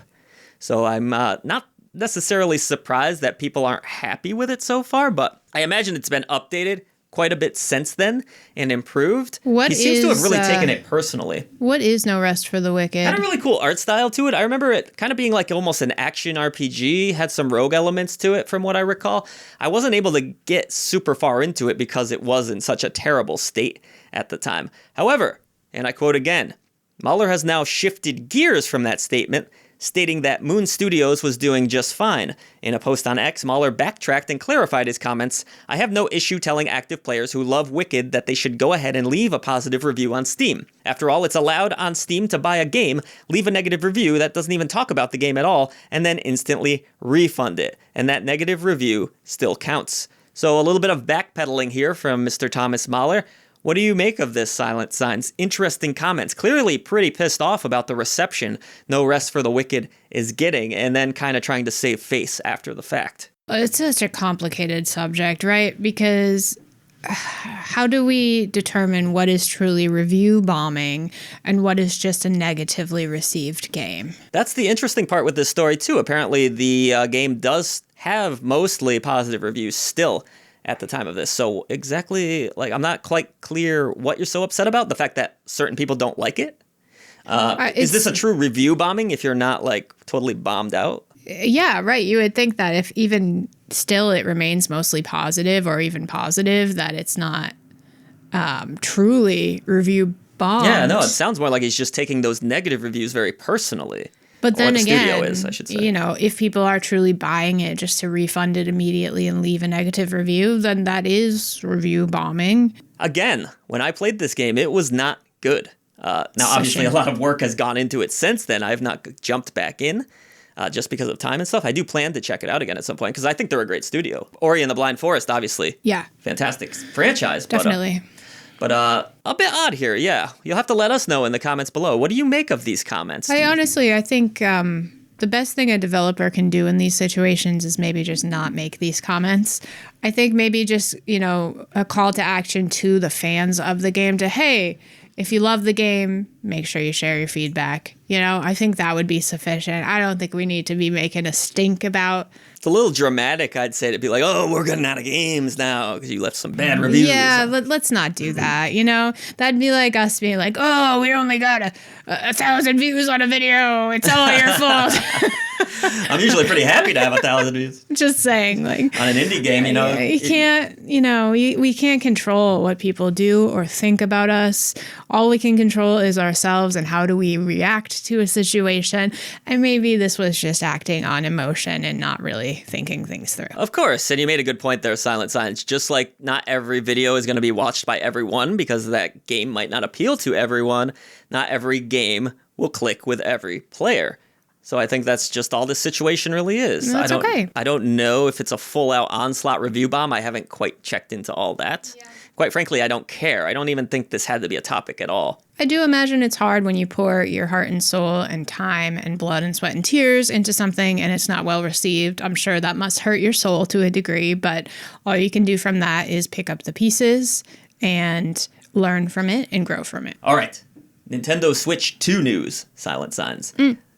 Speaker 1: So I'm not necessarily surprised that people aren't happy with it so far, but I imagine it's been updated quite a bit since then and improved. He seems to have really taken it personally.
Speaker 2: What is No Rest for the Wicked?
Speaker 1: Had a really cool art style to it. I remember it kind of being like almost an action RPG, had some rogue elements to it from what I recall. I wasn't able to get super far into it because it was in such a terrible state at the time. However, and I quote again, Mahler has now shifted gears from that statement, stating that Moon Studios was doing just fine. In a post on X, Mahler backtracked and clarified his comments. "I have no issue telling active players who love Wicked that they should go ahead and leave a positive review on Steam. After all, it's allowed on Steam to buy a game, leave a negative review that doesn't even talk about the game at all, and then instantly refund it. And that negative review still counts." So a little bit of backpedaling here from Mr. Thomas Mahler. What do you make of this, Silent Signs? Interesting comments. Clearly pretty pissed off about the reception No Rest for the Wicked is getting, and then kind of trying to save face after the fact.
Speaker 2: It's such a complicated subject, right? Because how do we determine what is truly review bombing and what is just a negatively received game?
Speaker 1: That's the interesting part with this story, too. Apparently, the game does have mostly positive reviews still at the time of this. So exactly, like, I'm not quite clear what you're so upset about. The fact that certain people don't like it. Is this a true review bombing if you're not like totally bombed out?
Speaker 2: Yeah, right. You would think that if even still it remains mostly positive or even positive, that it's not truly review bombed.
Speaker 1: Yeah, no, it sounds more like he's just taking those negative reviews very personally.
Speaker 2: But then
Speaker 1: the
Speaker 2: again,
Speaker 1: studio is, I should say.
Speaker 2: You know, if people are truly buying it just to refund it immediately and leave a negative review, then that is review bombing.
Speaker 1: Again, when I played this game, it was not good. Now, obviously, a lot of work has gone into it since then. I have not jumped back in just because of time and stuff. I do plan to check it out again at some point because I think they're a great studio. Ori and the Blind Forest, obviously.
Speaker 2: Yeah.
Speaker 1: Fantastic franchise.
Speaker 2: Definitely.
Speaker 1: But a bit odd here, yeah. You'll have to let us know in the comments below. What do you make of these comments?
Speaker 2: I think the best thing a developer can do in these situations is maybe just not make these comments. I think maybe just, you know, a call to action to the fans of the game to, hey, if you love the game, make sure you share your feedback. You know, I think that would be sufficient. I don't think we need to be making a stink about.
Speaker 1: It's a little dramatic, I'd say, to be like, oh, we're getting out of games now because you left some bad reviews.
Speaker 2: Yeah, let's not do that. You know, that'd be like us being like, oh, we only got a 1,000 views on a video. It's all your fault.
Speaker 1: I'm usually pretty happy to have 1,000 views.
Speaker 2: Just saying, like,
Speaker 1: on an indie game, you know.
Speaker 2: You can't, you know, we can't control what people do or think about us. All we can control is ourselves and how do we react to a situation. And maybe this was just acting on emotion and not really thinking things through.
Speaker 1: Of course. And you made a good point there, Silent Science. Just like not every video is going to be watched by everyone because that game might not appeal to everyone. Not every game will click with every player. So I think that's just all this situation really is.
Speaker 2: That's okay.
Speaker 1: I don't know if it's a full-out onslaught review bomb. I haven't quite checked into all that. Yeah. Quite frankly, I don't care. I don't even think this had to be a topic at all.
Speaker 2: I do imagine it's hard when you pour your heart and soul and time and blood and sweat and tears into something and it's not well received. I'm sure that must hurt your soul to a degree, but all you can do from that is pick up the pieces and learn from it and grow from it.
Speaker 1: All right. Nintendo Switch 2 news, Silent Signs.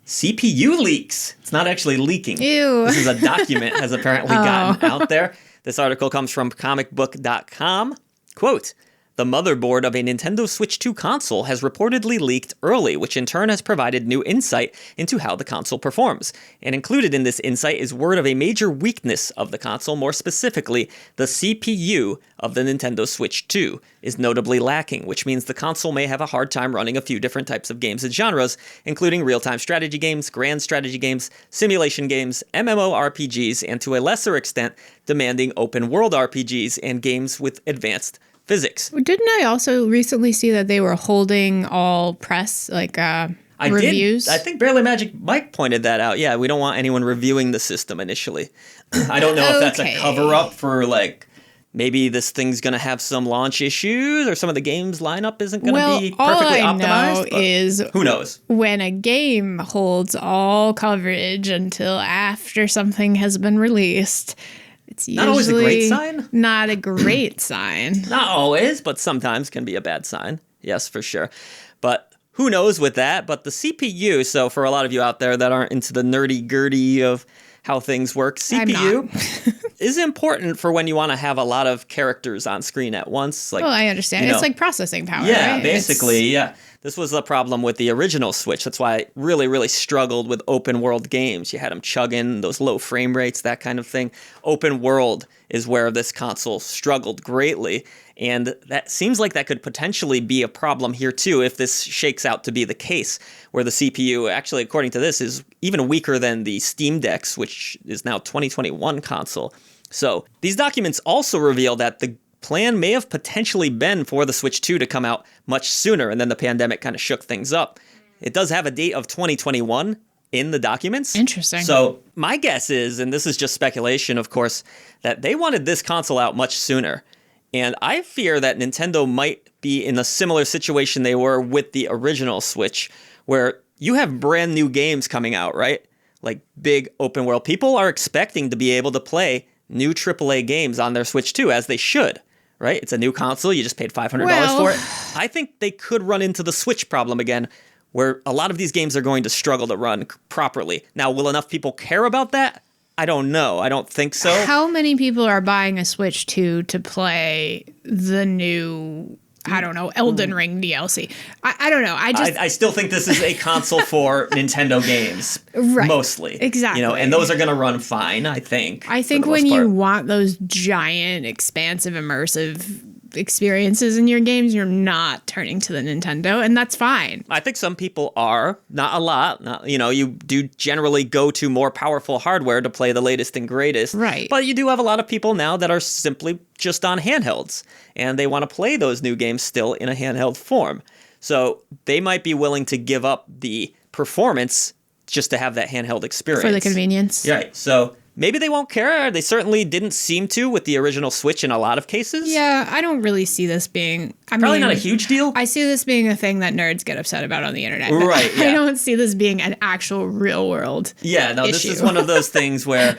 Speaker 1: CPU leaks. It's not actually leaking.
Speaker 2: Ew.
Speaker 1: This is a document has apparently gotten out there. This article comes from comicbook.com. Quote, the motherboard of a Nintendo Switch 2 console has reportedly leaked early, which in turn has provided new insight into how the console performs. And included in this insight is word of a major weakness of the console, more specifically, the CPU of the Nintendo Switch 2 is notably lacking, which means the console may have a hard time running a few different types of games and genres, including real-time strategy games, grand strategy games, simulation games, MMORPGs, and to a lesser extent, demanding open-world RPGs and games with advanced physics.
Speaker 2: Didn't I also recently see that they were holding all press, like, reviews?
Speaker 1: I think Barely Magic Mike pointed that out. Yeah, we don't want anyone reviewing the system initially. I don't know if that's a cover-up for, like, maybe this thing's going to have some launch issues or some of the game's lineup isn't going to be perfectly optimized.
Speaker 2: All I know is
Speaker 1: who knows?
Speaker 2: When a game holds all coverage until after something has been released, it's usually
Speaker 1: not always a great sign.
Speaker 2: Not a great sign.
Speaker 1: Not always, but sometimes can be a bad sign. Yes, for sure. But who knows with that? But the CPU, so for a lot of you out there that aren't into the nerdy-gurdy of how things work, CPU is important for when you want to have a lot of characters on screen at once. Like,
Speaker 2: well, I understand. It's like processing power,
Speaker 1: yeah,
Speaker 2: right?
Speaker 1: Basically, yeah. This was the problem with the original Switch. That's why I really, really struggled with open world games. You had them chugging, those low frame rates, that kind of thing. Open world is where this console struggled greatly. And that seems like that could potentially be a problem here too if this shakes out to be the case, where the CPU, actually, according to this, is even weaker than the Steam Deck's, which is now 2021 console. So these documents also reveal that the plan may have potentially been for the Switch 2 to come out much sooner, and then the pandemic kind of shook things up. It does have a date of 2021 in the documents.
Speaker 2: Interesting.
Speaker 1: So my guess is, and this is just speculation, of course, that they wanted this console out much sooner. And I fear that Nintendo might be in a similar situation they were with the original Switch, where you have brand new games coming out, right? Like big open world. People are expecting to be able to play new AAA games on their Switch 2, as they should. Right? It's a new console. You just paid $500 for it. I think they could run into the Switch problem again, where a lot of these games are going to struggle to run properly. Now, will enough people care about that? I don't know. I don't think so.
Speaker 2: How many people are buying a Switch 2 to play the new, I don't know, Elden Ring DLC? I don't know.
Speaker 1: I still think this is a console for Nintendo games,
Speaker 2: Right.
Speaker 1: Mostly.
Speaker 2: Exactly.
Speaker 1: And those are going to run fine, I think.
Speaker 2: I think when you want those giant, expansive, immersive experiences in your games, you're not turning to the Nintendo, and that's fine.
Speaker 1: I think some people are, not a lot. You do generally go to more powerful hardware to play the latest and greatest.
Speaker 2: Right.
Speaker 1: But you do have a lot of people now that are simply just on handhelds, and they want to play those new games still in a handheld form. So they might be willing to give up the performance just to have that handheld experience.
Speaker 2: For the convenience.
Speaker 1: Right. So maybe they won't care. They certainly didn't seem to with the original Switch in a lot of cases.
Speaker 2: Yeah, I don't really see this being...
Speaker 1: Probably not a huge deal.
Speaker 2: I see this being a thing that nerds get upset about on the internet.
Speaker 1: Right, yeah.
Speaker 2: I don't see this being an actual real world issue.
Speaker 1: This is one of those things where...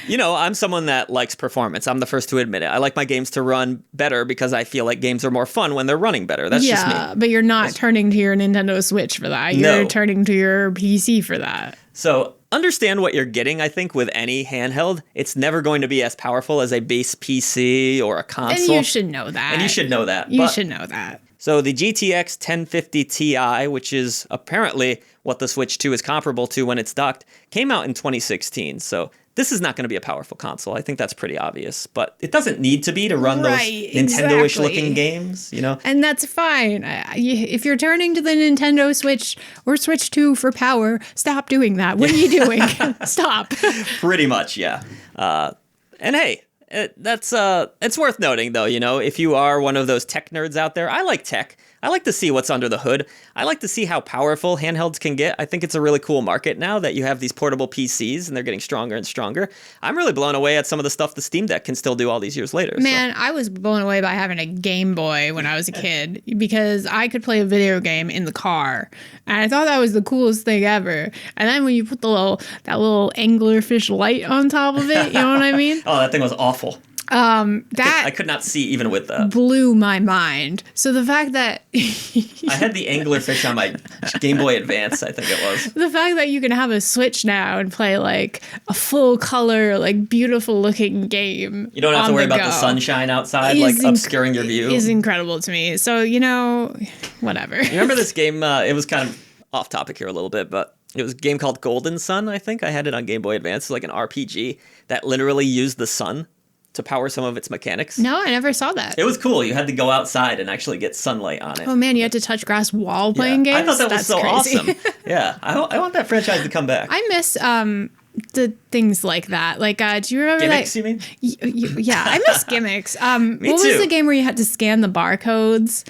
Speaker 1: I'm someone that likes performance. I'm the first to admit it. I like my games to run better because I feel like games are more fun when they're running better. That's just me.
Speaker 2: Yeah, but you're not turning to your Nintendo Switch for that. You're turning to your PC for that.
Speaker 1: So understand what you're getting, I think, with any handheld. It's never going to be as powerful as a base PC or a console.
Speaker 2: And you should know that.
Speaker 1: You should know that. So the GTX 1050 Ti, which is apparently what the Switch 2 is comparable to when it's docked, came out in 2016. So this is not going to be a powerful console. I think that's pretty obvious. But it doesn't need to be to run those Nintendo-ish looking games,
Speaker 2: And that's fine. If you're turning to the Nintendo Switch or Switch 2 for power, stop doing that. What are you doing? Stop.
Speaker 1: Pretty much, yeah. And hey, it's worth noting, though, if you are one of those tech nerds out there, I like tech. I like to see what's under the hood. I like to see how powerful handhelds can get. I think it's a really cool market now that you have these portable PCs and they're getting stronger and stronger. I'm really blown away at some of the stuff the Steam Deck can still do all these years later.
Speaker 2: Man, I was blown away by having a Game Boy when I was a kid because I could play a video game in the car. And I thought that was the coolest thing ever. And then when you put that little anglerfish light on top of it, you know what I mean?
Speaker 1: Oh, that thing was awful.
Speaker 2: That
Speaker 1: I could not see even with that.
Speaker 2: Blew my mind. So the fact that
Speaker 1: I had the anglerfish on my Game Boy Advance, I think it was.
Speaker 2: The fact that you can have a Switch now and play like a full color, like beautiful looking game.
Speaker 1: You don't have to worry about the sunshine outside, obscuring your view.
Speaker 2: Is incredible to me. So, whatever.
Speaker 1: You remember this game? It was kind of off topic here a little bit, but it was a game called Golden Sun, I think. I had it on Game Boy Advance. It's like an RPG that literally used the sun to power some of its mechanics.
Speaker 2: No, I never saw that.
Speaker 1: It was cool. You had to go outside and actually get sunlight on it.
Speaker 2: Oh man, you had to touch grass while playing games?
Speaker 1: I thought that was so
Speaker 2: crazy.
Speaker 1: awesome. Yeah, I want that franchise to come back.
Speaker 2: I miss the things like that. Like, do you remember
Speaker 1: gimmicks,
Speaker 2: that?
Speaker 1: You mean?
Speaker 2: Yeah, I miss gimmicks.
Speaker 1: Me
Speaker 2: what
Speaker 1: too.
Speaker 2: was the game where you had to scan the barcodes?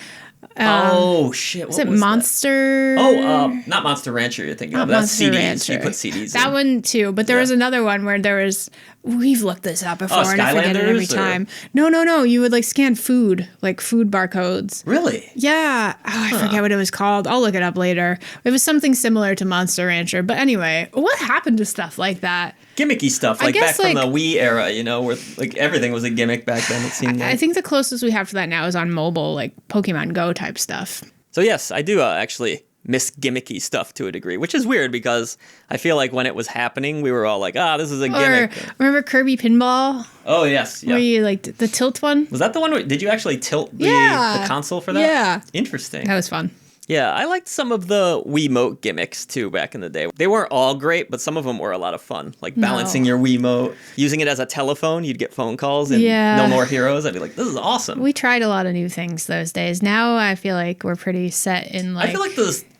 Speaker 1: Oh shit!
Speaker 2: Was it Monster?
Speaker 1: That? Not Monster Rancher. You're thinking of that's
Speaker 2: Monster
Speaker 1: CDs.
Speaker 2: Rancher.
Speaker 1: You put CDs.
Speaker 2: That
Speaker 1: in.
Speaker 2: one too. But there was another one where there was. We've looked this up before, and I forget it every time. No. You would scan food, food barcodes.
Speaker 1: Really?
Speaker 2: Yeah. Oh, I forget what it was called. I'll look it up later. It was something similar to Monster Rancher. But anyway, what happened to stuff like that?
Speaker 1: Gimmicky stuff, back from the Wii era, where everything was a gimmick back then. It seemed.
Speaker 2: I think the closest we have to that now is on mobile, like Pokemon Go type stuff.
Speaker 1: So yes, I do actually miss gimmicky stuff to a degree, which is weird because I feel like when it was happening, we were all like, this is a gimmick.
Speaker 2: Remember Kirby Pinball?
Speaker 1: Oh, yes. Yeah.
Speaker 2: Where you the tilt one?
Speaker 1: Was that the one where, did you actually tilt the console for that?
Speaker 2: Yeah.
Speaker 1: Interesting.
Speaker 2: That was fun.
Speaker 1: Yeah, I liked some of the Wiimote gimmicks too back in the day. They weren't all great, but some of them were a lot of fun. Like balancing your Wiimote, using it as a telephone, you'd get phone calls and No More Heroes. I'd be like, this is awesome.
Speaker 2: We tried a lot of new things those days. Now I feel like we're pretty set in
Speaker 1: I feel like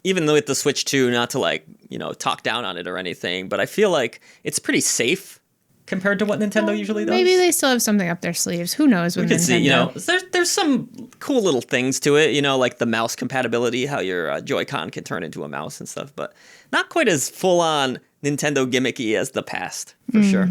Speaker 1: even though with the Switch 2, not to talk down on it or anything, but I feel like it's pretty safe compared to what Nintendo usually does.
Speaker 2: Maybe they still have something up their sleeves. Who knows?
Speaker 1: We can see, there's some cool little things to it, like the mouse compatibility, how your Joy-Con can turn into a mouse and stuff, but not quite as full-on Nintendo gimmicky as the past, for sure.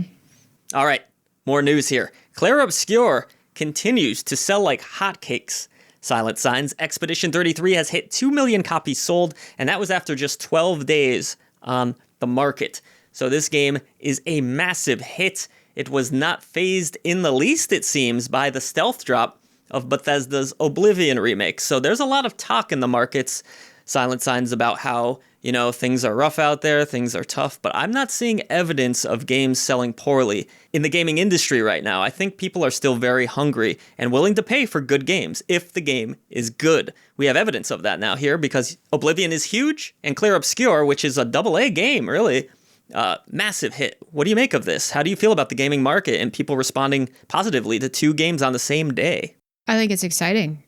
Speaker 1: All right, more news here. Clair Obscur continues to sell like hotcakes. Silent Signs Expedition 33 has hit 2 million copies sold, and that was after just 12 days on the market. So this game is a massive hit. It was not fazed in the least, it seems, by the stealth drop of Bethesda's Oblivion remake. So there's a lot of talk in the markets, Silent Signs, about how, things are rough out there, things are tough, but I'm not seeing evidence of games selling poorly in the gaming industry right now. I think people are still very hungry and willing to pay for good games if the game is good. We have evidence of that now here because Oblivion is huge and Clear Obscure, which is a AA game, really, massive hit. What do you make of this? How do you feel about the gaming market and people responding positively to 2 games on the same day?
Speaker 2: I think it's exciting.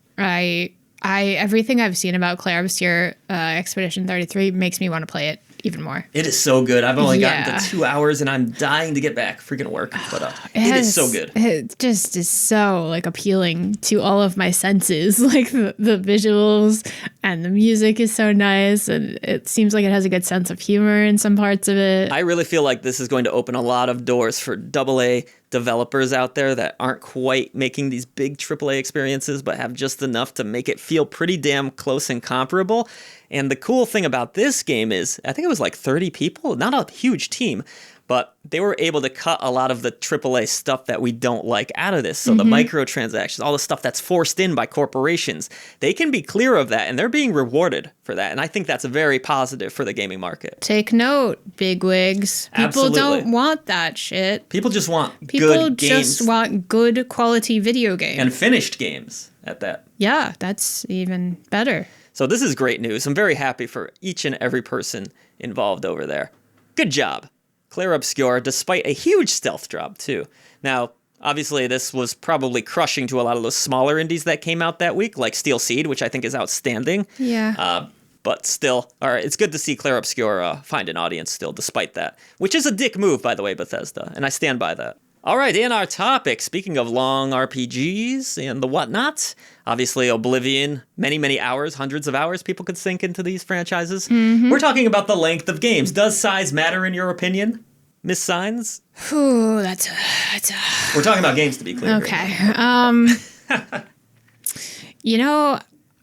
Speaker 2: Everything I've seen about Clair Obscure Expedition 33 makes me want to play it even more.
Speaker 1: It is so good. I've only gotten to 2 hours and I'm dying to get back freaking work, but it is so good.
Speaker 2: It just is so appealing to all of my senses. Like the visuals and the music is so nice, and it seems like it has a good sense of humor in some parts of it.
Speaker 1: I really feel like this is going to open a lot of doors for AA developers out there that aren't quite making these big AAA experiences, but have just enough to make it feel pretty damn close and comparable. And the cool thing about this game is, I think it was like 30 people, not a huge team, but they were able to cut a lot of the AAA stuff that we don't like out of this. So the microtransactions, all the stuff that's forced in by corporations, they can be clear of that, and they're being rewarded for that. And I think that's very positive for the gaming market.
Speaker 2: Take note, bigwigs. People don't want that shit.
Speaker 1: People just want good games.
Speaker 2: People just want good quality video games.
Speaker 1: And finished games at that.
Speaker 2: Yeah, that's even better.
Speaker 1: So this is great news. I'm very happy for each and every person involved over there. Good job. Clair Obscure, despite a huge stealth drop, too. Now, obviously, this was probably crushing to a lot of those smaller indies that came out that week, like Steel Seed, which I think is outstanding.
Speaker 2: Yeah.
Speaker 1: But still, all right, it's good to see Clair Obscure find an audience still, despite that. Which is a dick move, by the way, Bethesda, and I stand by that. All right, in our topic, speaking of long RPGs and the whatnot, obviously Oblivion, many hours, hundreds of hours people could sink into these franchises. We're talking about the length of games. Does size matter in your opinion, Miss Signs?
Speaker 2: Ooh,
Speaker 1: We're talking about games, to be clear.
Speaker 2: Okay.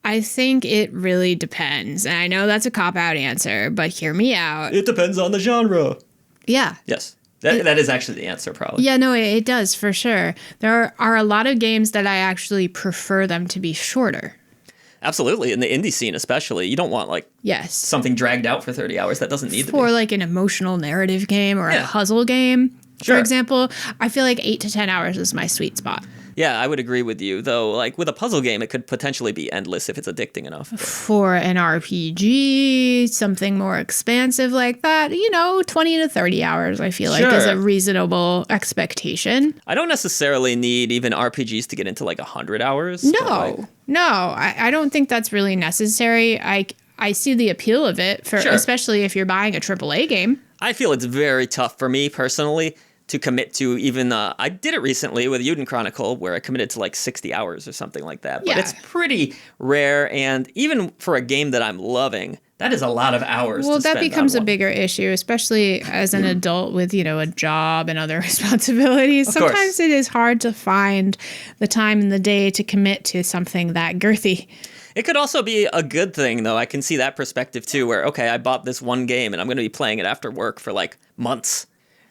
Speaker 2: I think it really depends. And I know that's a cop-out answer, but hear me out.
Speaker 1: It depends on the genre.
Speaker 2: Yeah.
Speaker 1: Yes. That is actually the answer, probably.
Speaker 2: Yeah, no, it does, for sure. There are a lot of games that I actually prefer them to be shorter.
Speaker 1: Absolutely. In the indie scene, especially. You don't want, something dragged out for 30 hours. That doesn't need to be.
Speaker 2: For, an emotional narrative game or a puzzle game, for example, I feel like 8 to 10 hours is my sweet spot.
Speaker 1: Yeah, I would agree with you, though. With a puzzle game, it could potentially be endless if it's addicting enough. But.
Speaker 2: For an RPG, something more expansive like that, 20 to 30 hours, I feel like, is a reasonable expectation.
Speaker 1: I don't necessarily need even RPGs to get into 100 hours.
Speaker 2: No, I don't think that's really necessary. I see the appeal of it, especially if you're buying a AAA game.
Speaker 1: I feel it's very tough for me personally to commit to even, I did it recently with Uden Chronicle where I committed to 60 hours or something like that. But it's pretty rare, and even for a game that I'm loving, that is a lot of hours.
Speaker 2: Well,
Speaker 1: to spend
Speaker 2: that becomes
Speaker 1: on
Speaker 2: a bigger issue, especially as an adult with, a job and other responsibilities. Sometimes it is hard to find the time in the day to commit to something that girthy.
Speaker 1: It could also be a good thing, though. I can see that perspective, too, where, okay, I bought this one game and I'm going to be playing it after work for months.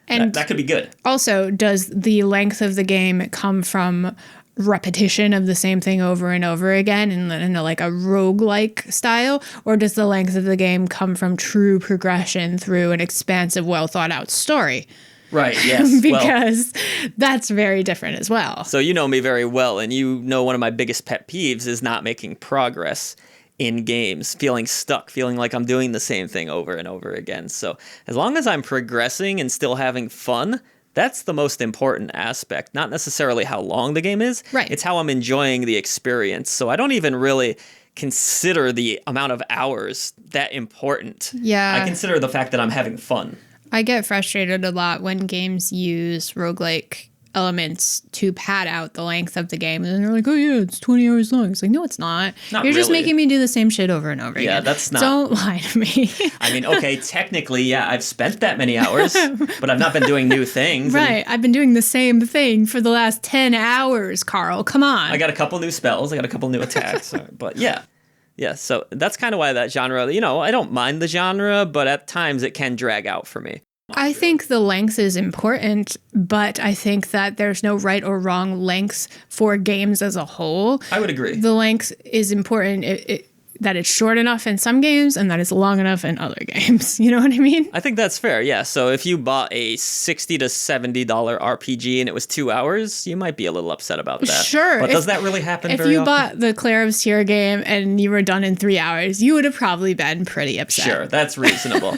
Speaker 1: And that could be good.
Speaker 2: Also, does the length of the game come from repetition of the same thing over and over again in a roguelike style? Or does the length of the game come from true progression through an expansive, well-thought-out story?
Speaker 1: Right, yes.
Speaker 2: Because that's very different as well.
Speaker 1: So you know me very well, and you know one of my biggest pet peeves is not making progress in games, feeling stuck, feeling like I'm doing the same thing over and over again. So as long as I'm progressing and still having fun, that's the most important aspect. Not necessarily how long the game is.
Speaker 2: Right.
Speaker 1: It's how I'm enjoying the experience. So I don't even really consider the amount of hours that important.
Speaker 2: Yeah.
Speaker 1: I consider the fact that I'm having fun.
Speaker 2: I get frustrated a lot when games use roguelike elements to pad out the length of the game, and they're like, oh yeah, it's 20 hours long. It's like, no, it's not. You're just making me do the same shit over and over again.
Speaker 1: Yeah, that's not.
Speaker 2: Don't lie to me.
Speaker 1: I mean, okay, technically, yeah, I've spent that many hours, but I've not been doing new things.
Speaker 2: Right, I've been doing the same thing for the last 10 hours, Carl. Come on.
Speaker 1: I got a couple new spells. I got a couple new attacks. But yeah. Yeah, so that's kind of why that genre, I don't mind the genre, but at times it can drag out for me.
Speaker 2: I think the length is important, but I think that there's no right or wrong lengths for games as a whole.
Speaker 1: I would agree.
Speaker 2: The length is important that it's short enough in some games and that it's long enough in other games. You know what I mean?
Speaker 1: I think that's fair, yeah. So if you bought a $60 to $70 RPG and it was 2 hours, you might be a little upset about that.
Speaker 2: Sure.
Speaker 1: But does that really happen very often?
Speaker 2: If you bought the Clair of Seer game and you were done in 3 hours, you would have probably been pretty upset.
Speaker 1: Sure, that's reasonable.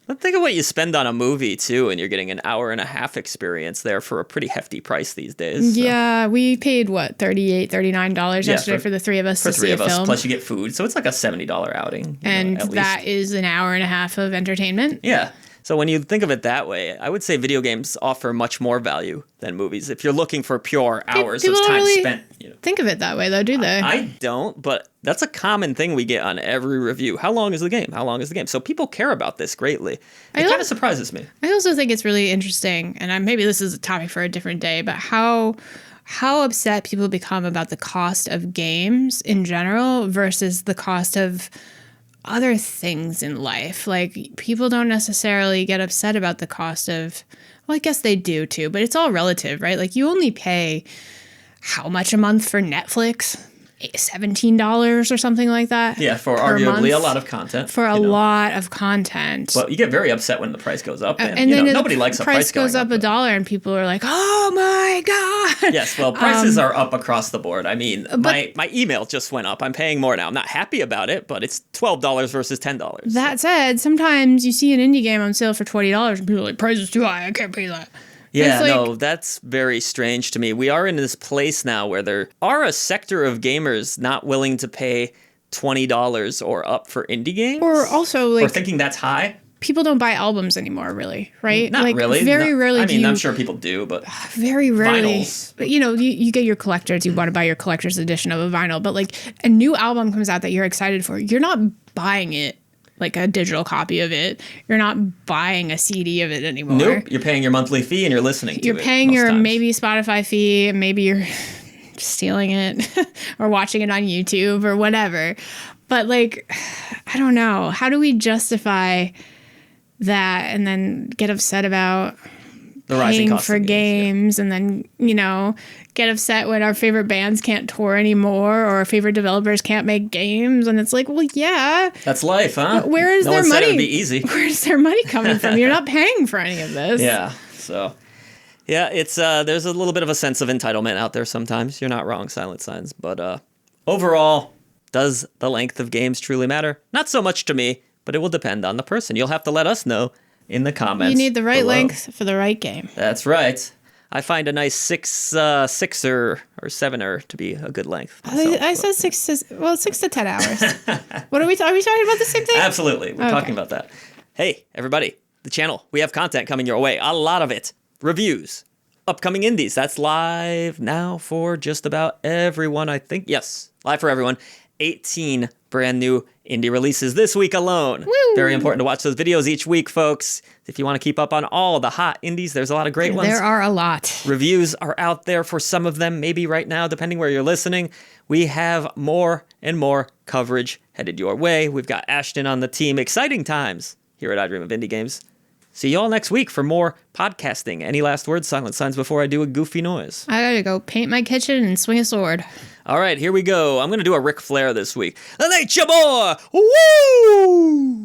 Speaker 1: But think of what you spend on a movie, too, and you're getting an hour and a half experience there for a pretty hefty price these days. So.
Speaker 2: Yeah, we paid, what, $38, $39 yesterday for the three of us to see a film. For 3 of us,
Speaker 1: plus you get food. So it's like a $70 outing.
Speaker 2: And that is an hour and a half of entertainment.
Speaker 1: Yeah. So when you think of it that way, I would say video games offer much more value than movies. If you're looking for pure hours of time
Speaker 2: really
Speaker 1: spent.
Speaker 2: Think of it that way, though, do they?
Speaker 1: I don't, but that's a common thing we get on every review. How long is the game? How long is the game? So people care about this greatly. It kind of surprises me.
Speaker 2: I also think it's really interesting, and maybe this is a topic for a different day, but how upset people become about the cost of games in general versus the cost of other things in life. Like, people don't necessarily get upset about the cost of, well, I guess they do too, but it's all relative, right? Like, you only pay how much a month for Netflix? $17 or something like that.
Speaker 1: Yeah, for arguably a lot of content.
Speaker 2: For a lot of content.
Speaker 1: But you get very upset when the price goes up.
Speaker 2: And then
Speaker 1: nobody likes a price
Speaker 2: goes up $1 and people are like, oh my God.
Speaker 1: Yes, well, prices are up across the board. I mean, my email just went up. I'm paying more now. I'm not happy about it, but it's $12 versus $10.
Speaker 2: That said, sometimes you see an indie game on sale for $20 and people are like, price is too high. I can't pay that.
Speaker 1: Yeah, no, that's very strange to me. We are in this place now where there are a sector of gamers not willing to pay $20 or up for indie games.
Speaker 2: Or also, like...
Speaker 1: Or thinking that's high.
Speaker 2: People don't buy albums anymore, really, right?
Speaker 1: Not really.
Speaker 2: Very rarely
Speaker 1: I mean, I'm sure people do, but...
Speaker 2: Very rarely.
Speaker 1: Vinyls.
Speaker 2: But, you get your collectors. You want to buy your collector's edition of a vinyl. But, like, a new album comes out that you're excited for. You're not buying it. Like a digital copy of it. You're not buying a CD of it anymore.
Speaker 1: Nope. You're paying your monthly fee and you're listening to it.
Speaker 2: You're paying your maybe Spotify fee, maybe you're stealing it or watching it on YouTube or whatever. But like, I don't know. How do we justify that and then get upset about
Speaker 1: the rising
Speaker 2: paying
Speaker 1: cost
Speaker 2: for
Speaker 1: of
Speaker 2: games and then, get upset when our favorite bands can't tour anymore or our favorite developers can't make games? And it's like, well, yeah.
Speaker 1: That's life, huh?
Speaker 2: Where is their money?
Speaker 1: Said it would be easy.
Speaker 2: Where's their money coming from? You're not paying for any of this.
Speaker 1: Yeah, so... Yeah, it's there's a little bit of a sense of entitlement out there sometimes. You're not wrong, Silent Signs. But overall, does the length of games truly matter? Not so much to me, but it will depend on the person. You'll have to let us know in the comments.
Speaker 2: You need the right
Speaker 1: below.
Speaker 2: length for the right game.
Speaker 1: That's right. I find a nice sixer or sevener to be a good length. Myself,
Speaker 2: I said 6 to 10 hours. What are we talking about the same thing?
Speaker 1: Absolutely. We're talking about that. Hey, everybody, the channel. We have content coming your way. A lot of it. Reviews. Upcoming indies. That's live now for just about everyone, I think. Yes, live for everyone. 18 brand new indie releases this week alone.
Speaker 2: Woo!
Speaker 1: Very important to watch those videos each week, folks. If you want to keep up on all the hot indies, there's a lot of great ones.
Speaker 2: There are a lot.
Speaker 1: Reviews are out there for some of them, maybe right now, depending where you're listening. We have more and more coverage headed your way. We've got Ashton on the team. Exciting times here at I Dream of Indie Games. See you all next week for more podcasting. Any last words, Silent Signs, before I do a goofy noise?
Speaker 2: I gotta go paint my kitchen and swing a sword.
Speaker 1: All right, here we go. I'm going to do a Ric Flair this week. The Nature Boy! Woo!